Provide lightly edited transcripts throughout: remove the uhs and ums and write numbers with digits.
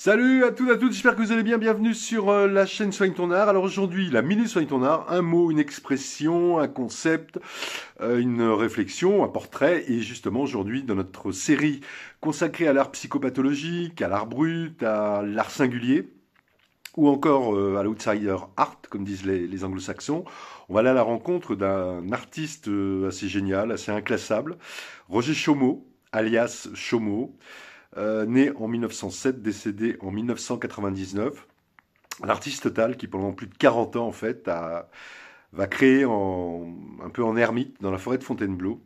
Salut à toutes, j'espère que vous allez bien, bienvenue sur la chaîne Soigne ton art. Alors aujourd'hui, la Minute Soigne ton art, un mot, une expression, un concept, une réflexion, un portrait. Et justement aujourd'hui, dans notre série consacrée à l'art psychopathologique, à l'art brut, à l'art singulier, ou encore à l'outsider art, comme disent les anglo-saxons, on va aller à la rencontre d'un artiste assez génial, assez inclassable, Roger Chaumot, alias Chaumot. Né en 1907, décédé en 1999. Un artiste total qui, pendant plus de 40 ans, en fait, va créer un peu en ermite dans la forêt de Fontainebleau.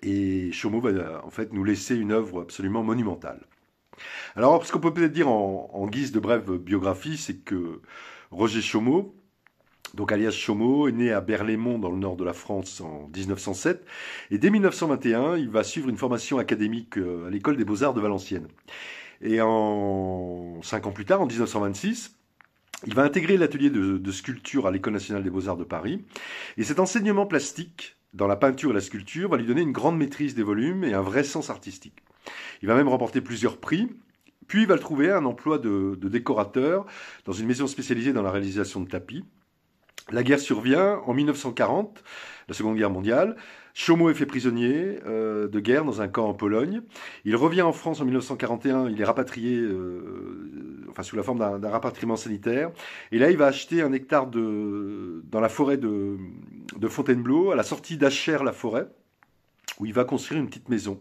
Et Chaumot va, en fait, nous laisser une œuvre absolument monumentale. Alors, ce qu'on peut peut-être dire en guise de brève biographie, c'est que Roger Chaumot, donc alias Chaumot, est né à Berlaymont dans le nord de la France en 1907 et dès 1921, il va suivre une formation académique à l'école des Beaux-Arts de Valenciennes. Et 5 ans plus tard, en 1926, il va intégrer l'atelier de sculpture à l'École nationale des Beaux-Arts de Paris. Et cet enseignement plastique dans la peinture et la sculpture va lui donner une grande maîtrise des volumes et un vrai sens artistique. Il va même remporter plusieurs prix. Puis il va trouver un emploi de décorateur dans une maison spécialisée dans la réalisation de tapis. La guerre survient en 1940, la Seconde Guerre mondiale. Chaumot est fait prisonnier de guerre dans un camp en Pologne. Il revient en France en 1941, il est rapatrié, sous la forme d'un rapatriement sanitaire. Et là, il va acheter un hectare dans la forêt de Fontainebleau, à la sortie d'Achères-la-Forêt, où il va construire une petite maison.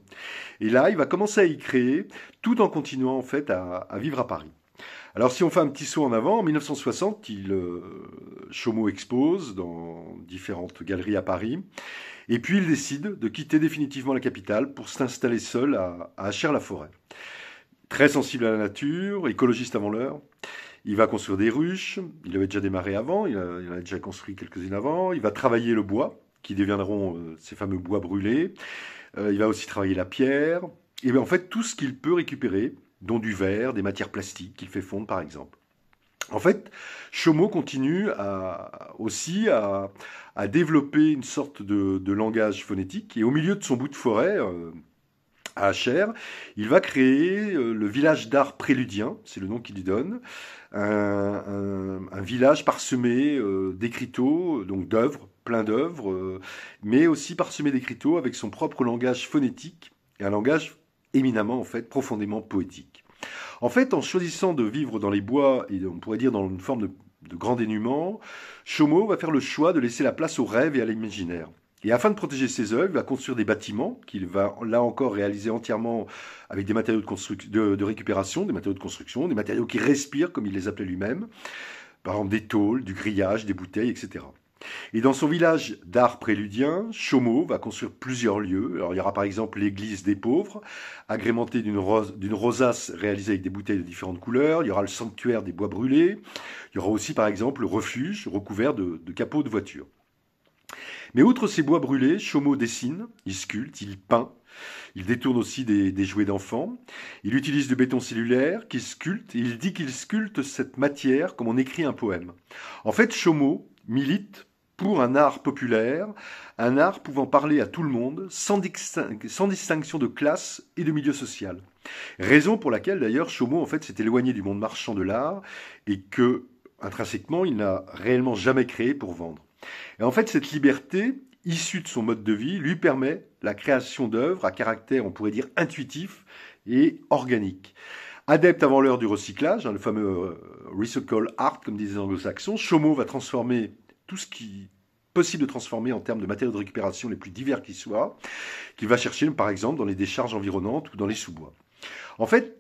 Et là, il va commencer à y créer, tout en continuant en fait à vivre à Paris. Alors si on fait un petit saut en avant, en 1960, Chaumot expose dans différentes galeries à Paris, et puis il décide de quitter définitivement la capitale pour s'installer seul à Achères-la-Forêt. Très sensible à la nature, écologiste avant l'heure, il va construire des ruches, il avait déjà démarré avant, il en a déjà construit quelques-unes avant, il va travailler le bois, qui deviendront ces fameux bois brûlés, il va aussi travailler la pierre, et bien en fait tout ce qu'il peut récupérer, dont du verre, des matières plastiques qu'il fait fondre par exemple. En fait, Chaumot continue aussi à développer une sorte de langage phonétique et au milieu de son bout de forêt, à Achères, il va créer le village d'art préludien, c'est le nom qu'il lui donne, un village parsemé d'écriteaux, donc d'œuvres, plein d'œuvres, mais aussi parsemé d'écriteaux avec son propre langage phonétique et un langage éminemment, en fait, profondément poétique. En fait, en choisissant de vivre dans les bois, et on pourrait dire dans une forme de grand dénuement, Chaumot va faire le choix de laisser la place au rêve et à l'imaginaire. Et afin de protéger ses œuvres, il va construire des bâtiments qu'il va, là encore, réaliser entièrement avec des matériaux de récupération, des matériaux de construction, des matériaux qui respirent, comme il les appelait lui-même, par exemple des tôles, du grillage, des bouteilles, etc. Et dans son village d'art préludien, Chaumot va construire plusieurs lieux. Alors, il y aura par exemple l'église des pauvres, agrémentée d'une rosace réalisée avec des bouteilles de différentes couleurs. Il y aura le sanctuaire des bois brûlés. Il y aura aussi par exemple le refuge recouvert de capots de voitures. Mais outre ces bois brûlés, Chaumot dessine, il sculpte, il peint. Il détourne aussi des jouets d'enfants. Il utilise du béton cellulaire qu'il sculpte. Et il dit qu'il sculpte cette matière comme on écrit un poème. En fait, Chaumot milite pour un art populaire, un art pouvant parler à tout le monde, sans distinction de classe et de milieu social. Raison pour laquelle d'ailleurs Chaumot en fait s'est éloigné du monde marchand de l'art et que, intrinsèquement, il n'a réellement jamais créé pour vendre. Et en fait, cette liberté, issue de son mode de vie, lui permet la création d'œuvres à caractère, on pourrait dire, intuitif et organique. Adepte avant l'heure du recyclage, le fameux recycle art, comme disent les anglo-saxons, Chaumot va transformer tout ce qui est possible de transformer en termes de matériaux de récupération les plus divers qui soient, qu'il va chercher par exemple dans les décharges environnantes ou dans les sous-bois. En fait,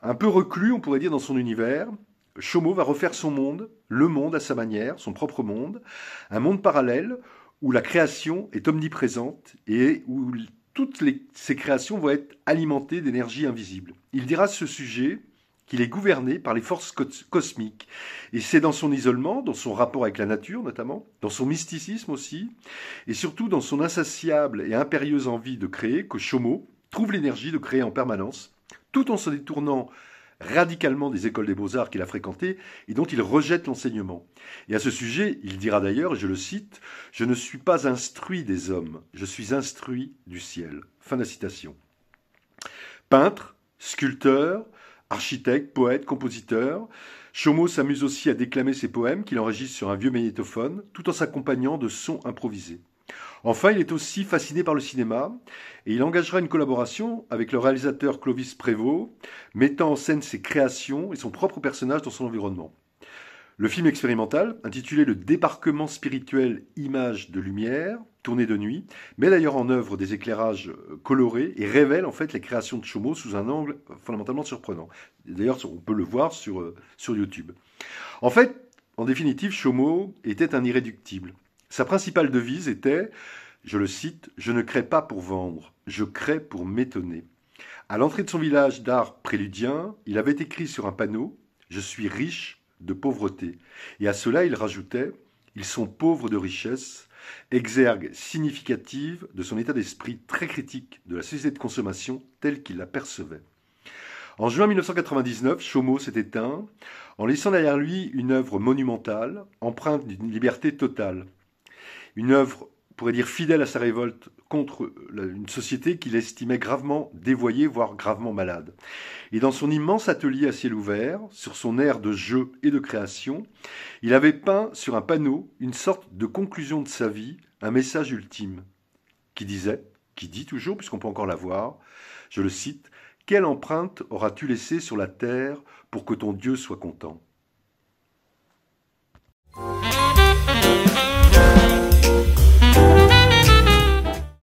un peu reclus, on pourrait dire, dans son univers, Chaumot va refaire son monde, le monde à sa manière, son propre monde, un monde parallèle où la création est omniprésente et où ces créations vont être alimentées d'énergie invisible. Il dira à ce sujet qu'il est gouverné par les forces cosmiques. Et c'est dans son isolement, dans son rapport avec la nature notamment, dans son mysticisme aussi, et surtout dans son insatiable et impérieuse envie de créer, que Chaumot trouve l'énergie de créer en permanence, tout en se détournant radicalement des écoles des beaux-arts qu'il a fréquentées et dont il rejette l'enseignement. Et à ce sujet, il dira d'ailleurs, et je le cite, « Je ne suis pas instruit des hommes, je suis instruit du ciel ». Fin de la citation. Peintre, sculpteur, Architecte, poète, compositeur, Chomeau s'amuse aussi à déclamer ses poèmes qu'il enregistre sur un vieux magnétophone, tout en s'accompagnant de sons improvisés. Enfin, il est aussi fasciné par le cinéma et il engagera une collaboration avec le réalisateur Clovis Prévost, mettant en scène ses créations et son propre personnage dans son environnement. Le film expérimental, intitulé Le débarquement spirituel images de lumière, tourné de nuit, met d'ailleurs en œuvre des éclairages colorés et révèle en fait les créations de Chomeau sous un angle fondamentalement surprenant. D'ailleurs, on peut le voir sur YouTube. En fait, en définitive, Chomeau était un irréductible. Sa principale devise était, je le cite, « Je ne crée pas pour vendre, je crée pour m'étonner ». À l'entrée de son village d'art préludien, il avait écrit sur un panneau « Je suis riche de pauvreté ». Et à cela, il rajoutait « Ils sont pauvres de richesse », exergue significative de son état d'esprit très critique de la société de consommation telle qu'il la percevait. En juin 1999, Chomeau s'est éteint en laissant derrière lui une œuvre monumentale, empreinte d'une liberté totale. Une œuvre, on pourrait dire, fidèle à sa révolte contre une société qu'il estimait gravement dévoyée, voire gravement malade. Et dans son immense atelier à ciel ouvert, sur son aire de jeu et de création, il avait peint sur un panneau une sorte de conclusion de sa vie, un message ultime, qui disait, qui dit toujours, puisqu'on peut encore la voir, je le cite, « Quelle empreinte auras-tu laissée sur la terre pour que ton Dieu soit content ?»